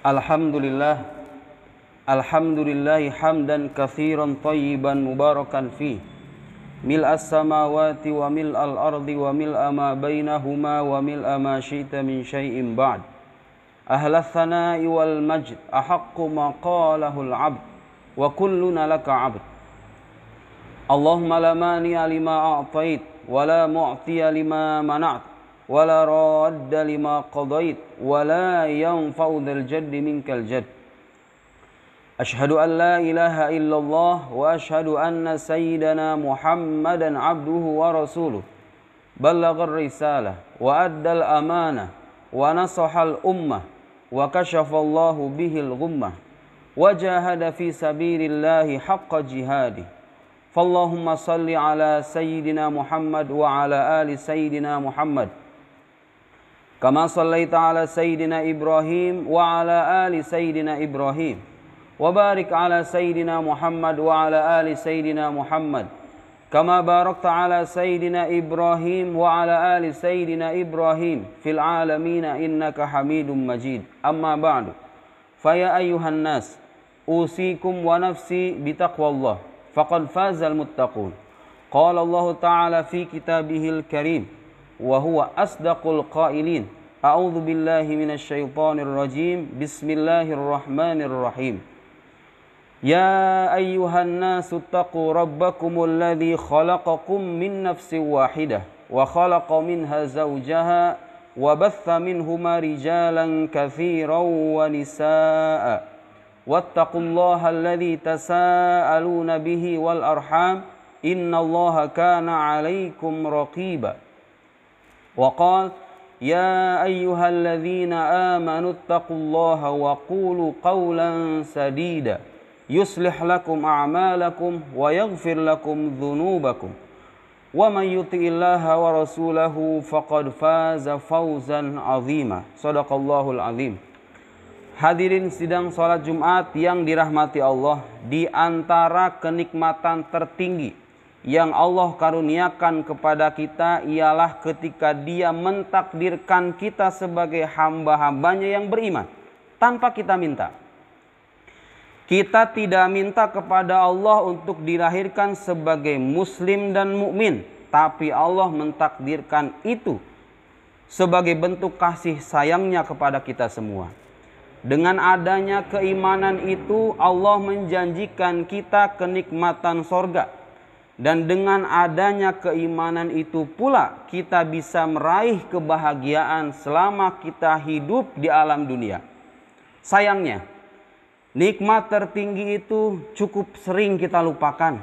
Alhamdulillah, alhamdulillahi hamdan katsiran thayyiban mubarakan fi mil'as samawati wa mil'al ardi wa mil'a ma bainahuma wa mil'a ma syi'ta min syai'in ba'd. Ahlas thana'i wal majd ahaqqu ma qalahul 'abd wa kulluna laka 'abd. Allahumma la mani'a lima a'tait wa la mu'tiya lima mana'at wa la radda lima qadait wa la yanfa'u dzal jaddi minkal jadd. Ashhadu an la ilaha illallah wa ashhadu anna sayyidana Muhammadan abduhu wa rasuluh. Ballaghar risalah wa addal amanah wa nasahal ummah wa kashafallahu bihil ghummah wa jahada fi sabilillahi haqqa jihadih. Fallahumma salli ala sayyidina Muhammad wa ala ali sayyidina Muhammad kama sallaita ala sayyidina Ibrahim wa ala ali sayyidina Ibrahim wa barik ala sayyidina Muhammad wa ala ali sayyidina Muhammad kama barakta ala sayyidina Ibrahim wa ala ali sayyidina Ibrahim fil alamin innaka Hamidum Majid. Amma ba'du. Faya ayyuhan nas usikum wa nafsi bitaqwallah faqad fazal muttaqun. Qala Allah Ta'ala fi kitabihil karim wa huwa asdaqul qailin. A'udzu billahi minasy syaithanir rajim. Bismillahirrahmanirrahim. Ya ayyuhan nasu taqu rabbakumul ladzi khalaqakum min nafsin wahidah wa khalaqa minha zawjaha wa batha minhuma rijalan katsiran wa nisaa'a wattaqullaha alladzi tasaaluna bihi wal arham innallaha kana 'alaikum raqiba. Wa qala ya ayyuhalladzina amanu taqullaha wa qulu qawlan sadida yuslih lakum a'malakum wa yaghfir lakum dhunubakum wa man yuti'illaha wa rasulahu faqad faza fawzan 'azima. Shadaqallahul 'azim. Hadirin sidang salat Jumat yang dirahmati Allah, di antara kenikmatan tertinggi yang Allah karuniakan kepada kita ialah ketika Dia mentakdirkan kita sebagai hamba-hambanya yang beriman tanpa kita minta. Kita tidak minta kepada Allah untuk dilahirkan sebagai muslim dan mukmin, tapi Allah mentakdirkan itu sebagai bentuk kasih sayangnya kepada kita semua. Dengan adanya keimanan itu, Allah menjanjikan kita kenikmatan sorga. Dan dengan adanya keimanan itu pula kita bisa meraih kebahagiaan selama kita hidup di alam dunia. Sayangnya, nikmat tertinggi itu cukup sering kita lupakan.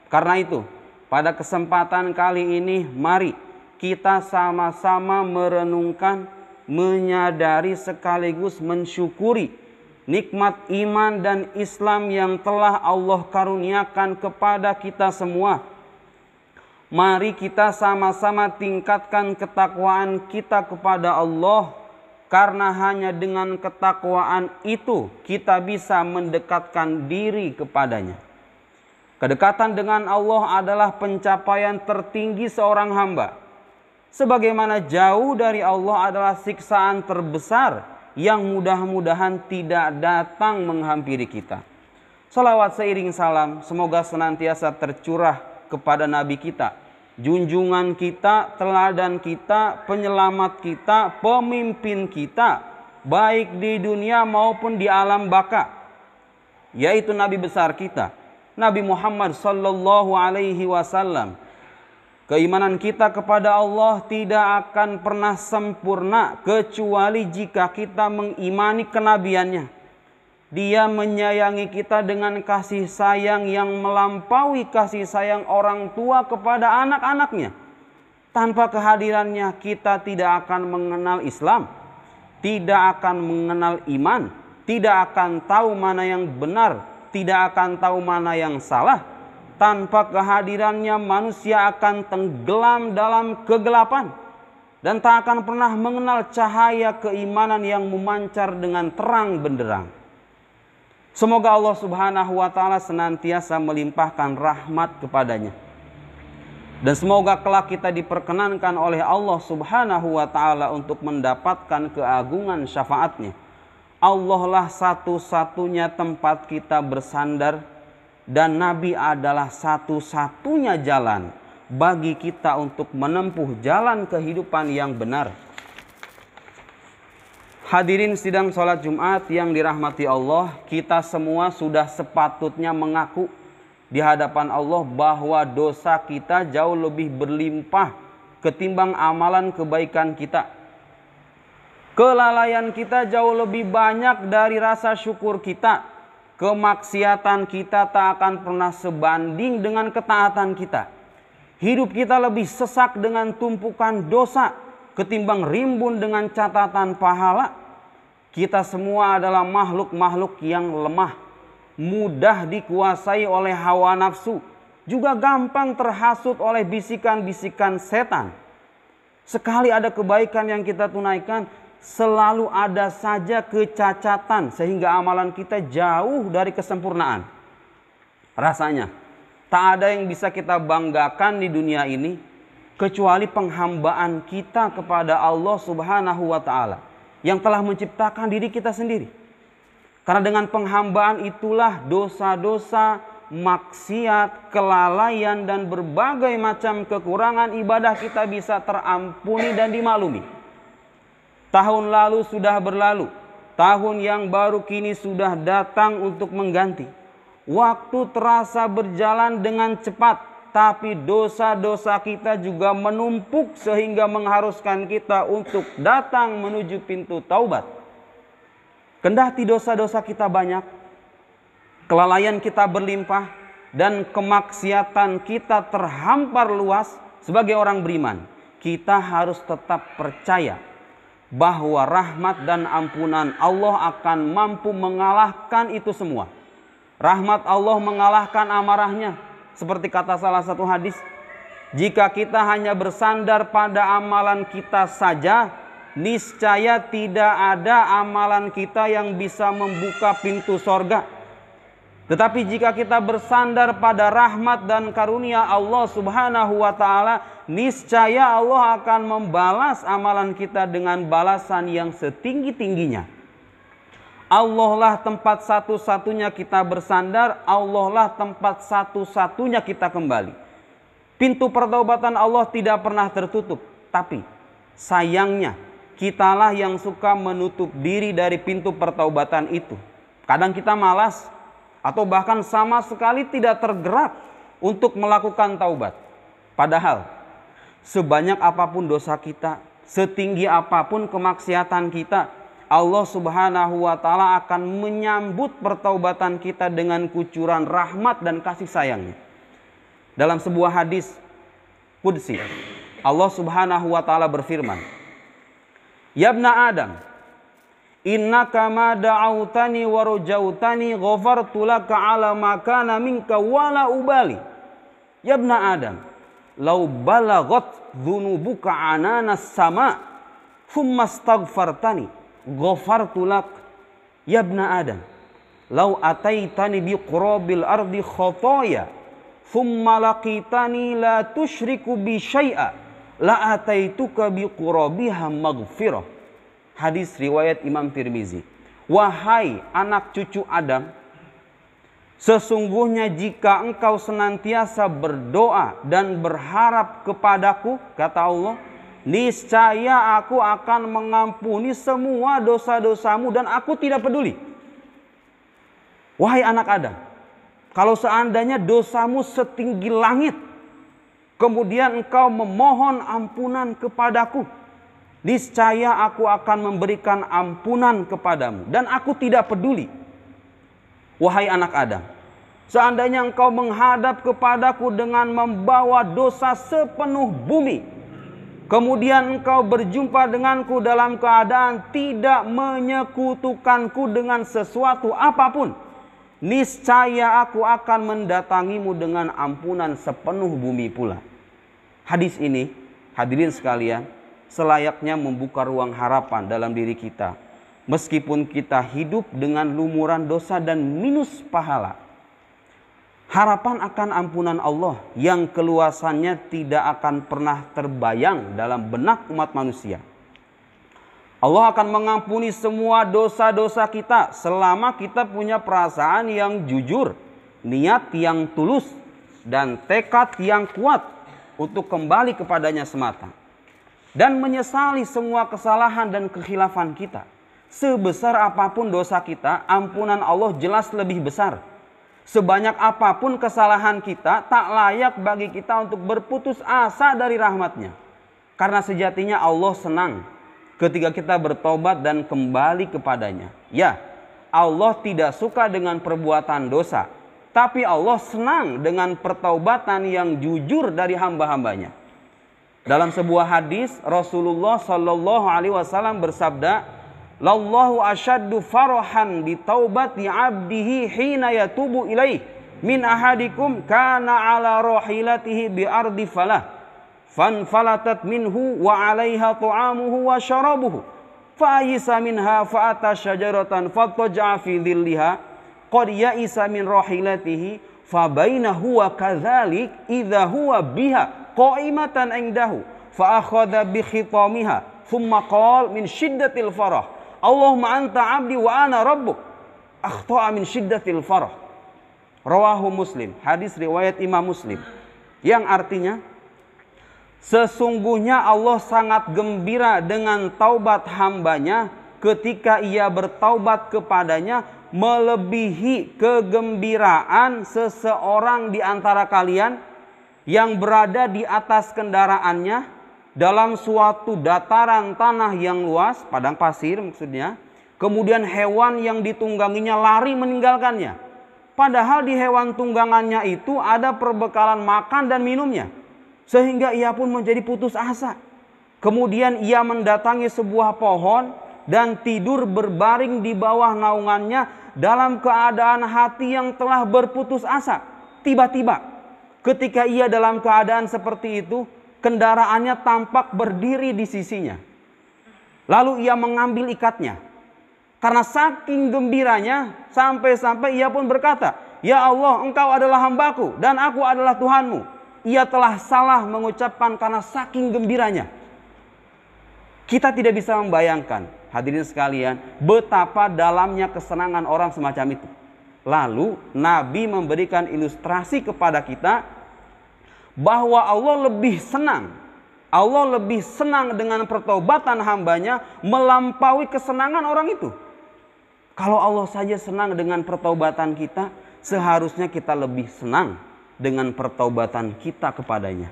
Karena itu, pada kesempatan kali ini mari kita sama-sama merenungkan, menyadari sekaligus mensyukuri nikmat iman dan Islam yang telah Allah karuniakan kepada kita semua. Mari kita sama-sama tingkatkan ketakwaan kita kepada Allah, karena hanya dengan ketakwaan itu kita bisa mendekatkan diri kepadanya. Kedekatan dengan Allah adalah pencapaian tertinggi seorang hamba. Sebagaimana jauh dari Allah adalah siksaan terbesar yang mudah-mudahan tidak datang menghampiri kita. Salawat seiring salam semoga senantiasa tercurah kepada Nabi kita, junjungan kita, teladan kita, penyelamat kita, pemimpin kita, baik di dunia maupun di alam baka, yaitu Nabi besar kita, Nabi Muhammad sallallahu alaihi wasallam. Keimanan kita kepada Allah tidak akan pernah sempurna kecuali jika kita mengimani kenabiannya. Dia menyayangi kita dengan kasih sayang yang melampaui kasih sayang orang tua kepada anak-anaknya. Tanpa kehadirannya kita tidak akan mengenal Islam, tidak akan mengenal iman, tidak akan tahu mana yang benar, tidak akan tahu mana yang salah. Tanpa kehadirannya manusia akan tenggelam dalam kegelapan dan tak akan pernah mengenal cahaya keimanan yang memancar dengan terang benderang. Semoga Allah Subhanahu wa Ta'ala senantiasa melimpahkan rahmat kepadanya. Dan semoga kelak kita diperkenankan oleh Allah Subhanahu wa Ta'ala untuk mendapatkan keagungan syafaatnya. Allah lah satu-satunya tempat kita bersandar, dan Nabi adalah satu-satunya jalan bagi kita untuk menempuh jalan kehidupan yang benar. Hadirin sidang sholat Jumat yang dirahmati Allah, kita semua sudah sepatutnya mengaku di hadapan Allah bahwa dosa kita jauh lebih berlimpah ketimbang amalan kebaikan kita. Kelalaian kita jauh lebih banyak dari rasa syukur kita. Kemaksiatan kita tak akan pernah sebanding dengan ketaatan kita. Hidup kita lebih sesak dengan tumpukan dosa ketimbang rimbun dengan catatan pahala. Kita semua adalah makhluk-makhluk yang lemah, mudah dikuasai oleh hawa nafsu, juga gampang terhasut oleh bisikan-bisikan setan. Sekali ada kebaikan yang kita tunaikan, selalu ada saja kecacatan sehingga amalan kita jauh dari kesempurnaan. Rasanya tak ada yang bisa kita banggakan di dunia ini kecuali penghambaan kita kepada Allah Subhanahu wa taala yang telah menciptakan diri kita sendiri. Karena dengan penghambaan itulah dosa-dosa, maksiat, kelalaian dan berbagai macam kekurangan ibadah kita bisa terampuni dan dimaklumi. Tahun lalu sudah berlalu, tahun yang baru kini sudah datang untuk mengganti. Waktu terasa berjalan dengan cepat, tapi dosa-dosa kita juga menumpuk sehingga mengharuskan kita untuk datang menuju pintu taubat. Kendati dosa-dosa kita banyak, kelalaian kita berlimpah, dan kemaksiatan kita terhampar luas, sebagai orang beriman, kita harus tetap percaya bahwa rahmat dan ampunan Allah akan mampu mengalahkan itu semua. Rahmat Allah mengalahkan amarahnya. Seperti kata salah satu hadis, jika kita hanya bersandar pada amalan kita saja, niscaya tidak ada amalan kita yang bisa membuka pintu sorga. Tetapi jika kita bersandar pada rahmat dan karunia Allah Subhanahu wa taala, niscaya Allah akan membalas amalan kita dengan balasan yang setinggi-tingginya. Allah lah tempat satu-satunya kita bersandar, Allah lah tempat satu-satunya kita kembali. Pintu pertaubatan Allah tidak pernah tertutup, tapi sayangnya kitalah yang suka menutup diri dari pintu pertaubatan itu. Kadang kita malas atau bahkan sama sekali tidak tergerak untuk melakukan taubat. Padahal sebanyak apapun dosa kita, setinggi apapun kemaksiatan kita, Allah Subhanahu wa taala akan menyambut pertaubatan kita dengan kucuran rahmat dan kasih sayangnya. Dalam sebuah hadis qudsi, Allah Subhanahu wa taala berfirman, "Ya ibna Adam, innaka ma da'autani wa rajautani ghafartu laka ala ma kana minka wala ubali." Ya ibna Adam, law balaghat dhunubuka ananas sama thumma astaghfartani ghafartu lak. Ya ibna Adam, law ataitani bi qurabil ardi khotoya thumma laqitani la tusyriku bi syai'a la ataituka bi qurabiha maghfirah. Hadis riwayat Imam Tirmizi. Wahai anak cucu Adam, sesungguhnya jika engkau senantiasa berdoa dan berharap kepadaku, kata Allah, niscaya aku akan mengampuni semua dosa-dosamu dan aku tidak peduli. Wahai anak Adam, kalau seandainya dosamu setinggi langit, kemudian engkau memohon ampunan kepadaku, niscaya aku akan memberikan ampunan kepadamu dan aku tidak peduli. Wahai anak Adam, seandainya engkau menghadap kepadaku dengan membawa dosa sepenuh bumi, kemudian engkau berjumpa denganku dalam keadaan tidak menyekutukanku dengan sesuatu apapun, niscaya aku akan mendatangimu dengan ampunan sepenuh bumi pula. Hadis ini, hadirin sekalian, selayaknya membuka ruang harapan dalam diri kita. Meskipun kita hidup dengan lumuran dosa dan minus pahala, harapan akan ampunan Allah yang keluasannya tidak akan pernah terbayang dalam benak umat manusia. Allah akan mengampuni semua dosa-dosa kita selama kita punya perasaan yang jujur, niat yang tulus, dan tekad yang kuat untuk kembali kepadanya semata. Dan menyesali semua kesalahan dan kekhilafan kita. Sebesar apapun dosa kita, ampunan Allah jelas lebih besar. Sebanyak apapun kesalahan kita, tak layak bagi kita untuk berputus asa dari rahmat-Nya. Karena sejatinya Allah senang ketika kita bertobat dan kembali kepadanya. Ya, Allah tidak suka dengan perbuatan dosa, tapi Allah senang dengan pertaubatan yang jujur dari hamba-hambanya. Dalam sebuah hadis, Rasulullah Shallallahu Alaihi Wasallam bersabda, "Lallahu ashaddu farahan bi taubati abdihi hina yatubu ilaih min ahadikum kana ala rahilatihi bi ardi falah fanfalatat minhu wa alaiha ta'amuhu wa syarabuhu fa ayisa minha fa ata syajaratan fattaja'a fi dhilliha qad ya'isa min rahilatihi fa bainahu wa kadzalik idza huwa biha qa'imatan indahu fa akhadha bi khitamiha thumma qala min shiddatil farah Allahumma anta abdi wa ana rabbuk akhta'a min shiddatil farah." Rawahu Muslim, hadis riwayat Imam Muslim, yang artinya sesungguhnya Allah sangat gembira dengan taubat hambanya ketika ia bertaubat kepadanya melebihi kegembiraan seseorang di antara kalian yang berada di atas kendaraannya dalam suatu dataran tanah yang luas, padang pasir maksudnya, kemudian hewan yang ditungganginya lari meninggalkannya. Padahal di hewan tunggangannya itu ada perbekalan makan dan minumnya, sehingga ia pun menjadi putus asa. Kemudian ia mendatangi sebuah pohon dan tidur berbaring di bawah naungannya dalam keadaan hati yang telah berputus asa. Tiba-tiba ketika ia dalam keadaan seperti itu, kendaraannya tampak berdiri di sisinya. Lalu ia mengambil ikatnya. Karena saking gembiranya, sampai-sampai ia pun berkata, "Ya Allah, Engkau adalah hambaku dan aku adalah Tuhanmu." Ia telah salah mengucapkan karena saking gembiranya. Kita tidak bisa membayangkan, hadirin sekalian, betapa dalamnya kesenangan orang semacam itu. Lalu Nabi memberikan ilustrasi kepada kita bahwa Allah lebih senang dengan pertobatan hambanya melampaui kesenangan orang itu. Kalau Allah saja senang dengan pertobatan kita, seharusnya kita lebih senang dengan pertobatan kita kepadanya.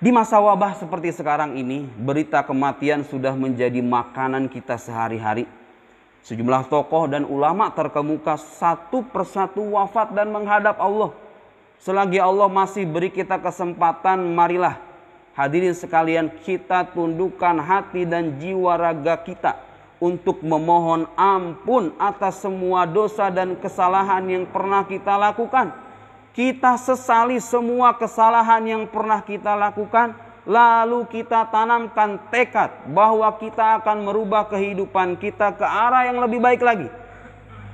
Di masa wabah seperti sekarang ini, berita kematian sudah menjadi makanan kita sehari-hari. Sejumlah tokoh dan ulama terkemuka satu persatu wafat dan menghadap Allah. Selagi Allah masih beri kita kesempatan, marilah hadirin sekalian kita tundukkan hati dan jiwa raga kita untuk memohon ampun atas semua dosa dan kesalahan yang pernah kita lakukan. Kita sesali semua kesalahan yang pernah kita lakukan, lalu kita tanamkan tekad bahwa kita akan merubah kehidupan kita ke arah yang lebih baik lagi.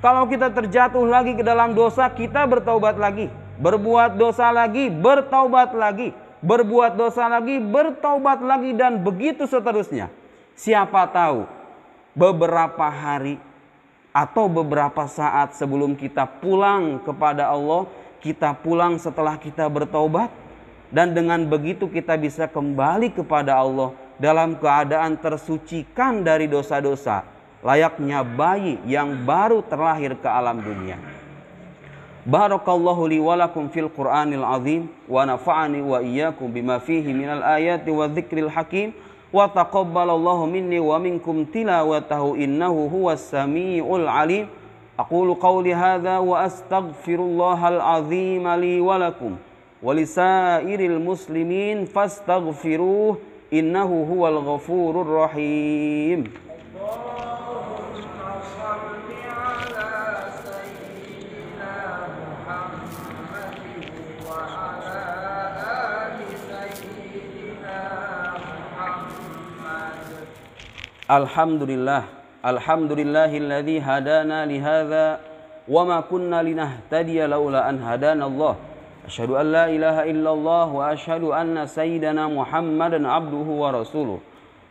Kalau kita terjatuh lagi ke dalam dosa, kita bertaubat lagi. Berbuat dosa lagi, bertaubat lagi. Berbuat dosa lagi, bertaubat lagi, dan begitu seterusnya. Siapa tahu beberapa hari atau beberapa saat sebelum kita pulang kepada Allah, kita pulang setelah kita bertaubat, dan dengan begitu kita bisa kembali kepada Allah dalam keadaan tersucikan dari dosa-dosa, layaknya bayi yang baru terlahir ke alam dunia. Barakallahu li wa lakum fil Qur'anil azim wa nafa'ani wa iyyakum bima fihi minal ayati wa dzikril hakim wa taqabbalallahu minni wa minkum tilawatahu innahu huwas samiul alim. Aqulu qawli hadza wa astaghfirullahal azim li wa lakum wa lisairil muslimin fastaghfiruh innahu huwal ghafurur rahim. Alhamdulillahilladzi hadana lihadza wa ma kunna linahtadiya laula an hadanallah. Asyhadu an la ilaha illallah wa asyhadu anna sayyidana Muhammadan abduhu wa rasuluh.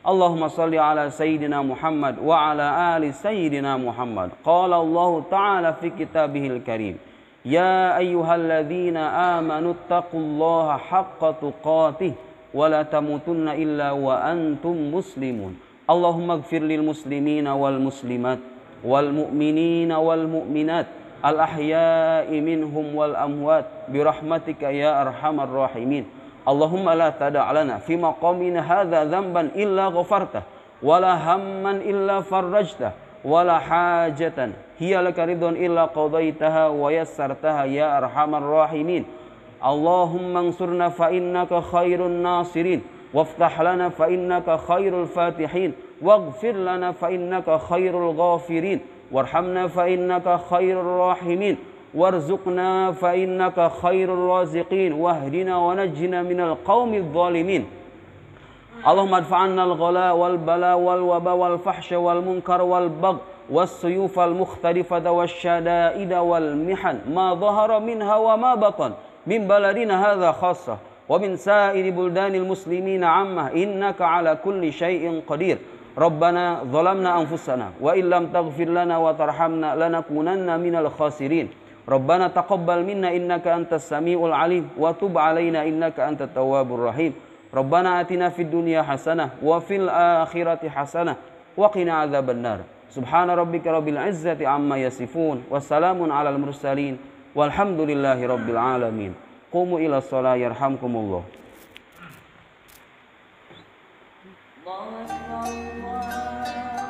Allahumma salli ala Sayyidina Muhammad wa ala ali Sayyidina Muhammad. Qala Allah Ta'ala fi kitabihil karim. Ya ayyuhalladzina amanu taqullaha haqqa tuqatih wa la tamutunna illa wa antum muslimun. Allahumma ighfir lil muslimina wal muslimat wal mu'minina wal mu'minat al ahya'i minhum wal amwat bi rahmatika ya arhamar rahimin. Allahumma la tada' lana fi maqamina hadza dhanban illa ghafartah wala hamman illa farajtah wala hajatan hiya laka ridwan illa qadaitaha wa yassartaha ya arhamar rahimin. Allahumma ansurna fa innaka khairun nasirin waftah lana fa innaka khairul fatihin waghfir lana fa innaka khairul ghafirin warhamna fa innaka khairur rahimin warzuqna fa innaka khairur raziqin wahdina wa najjina minal qaumidh dhalimin. Allahumma adfa'anna al-ghala wal bala wal waba wal fahsya wal munkar wal bagh was suyuf al mukhtalifata wasyada'ida wal mihan ma dhahara minha wa ma batan min baladina hadha khassah wa min sa'iri buldanil muslimina 'ammah innaka 'ala kulli syai'in qadir. Rabbana zalamna anfusana wa illam taghfir lana wa tarhamna lanakunanna minal khasirin. Rabbana taqabbal minna innaka antas samiul alim wa tub alaina innaka antat tawwabur rahim. Rabbana atina fid dunya hasanah wa fil akhirati hasanah wa qina adzabannar. Subhana rabbika rabbil izzati amma yasifun wa salamun alal mursalin walhamdulillahi rabbil alamin. Qumu ila shalah yarhamkumullah. Allahu akbar.